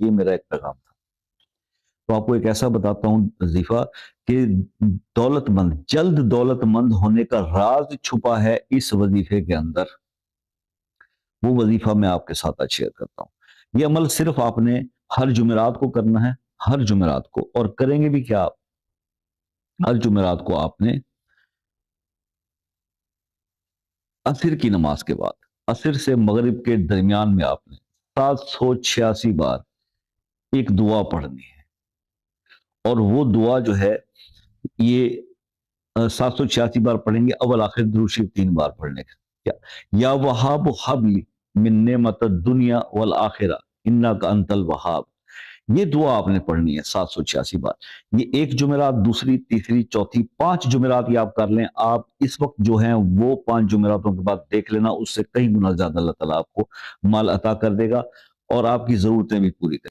یہ میرا ایک پیغام تھا۔ تو آپ کو ایک ایسا بتاتا ہوں وظیفہ کہ جلد دولت مند ہونے کا راز چھپا ہے اس وظیفے کے اندر۔ وہ وظیفہ میں آپ کے ساتھ آج شیئر کرتا ہوں۔ یہ عمل صرف آپ نے ہر جمعرات کو کرنا ہے، ہر جمعرات کو، اور کریں گے بھی کیا؟ ہر جمعرات کو آپ نے عصر کی نماز کے بعد، عصر سے مغرب کے درمیان میں آپ نے 786 بار ایک دعا پڑھنی ہے، اور وہ دعا جو ہے یہ 786 بار پڑھیں گے، اول آخر درود شریف 3 بار پڑھنے کا۔ یا وہاب حب لی من نعمت الدنیا والآخرہ انک انت الوہاب، یہ دعا آپ نے پڑھنی ہے 786 بار۔ یہ ایک جمعرات، دوسری، تیسری، چوتھی، 5 جمعرات یہ آپ کر لیں۔ آپ اس وقت جو ہیں وہ 5 جمعراتوں کے بعد دیکھ لینا، اس سے کئی گنا زیادہ اللہ تعالیٰ آپ کو مال عطا کر دے گا اور آپ کی ضرورتیں بھی پوری کرے گا۔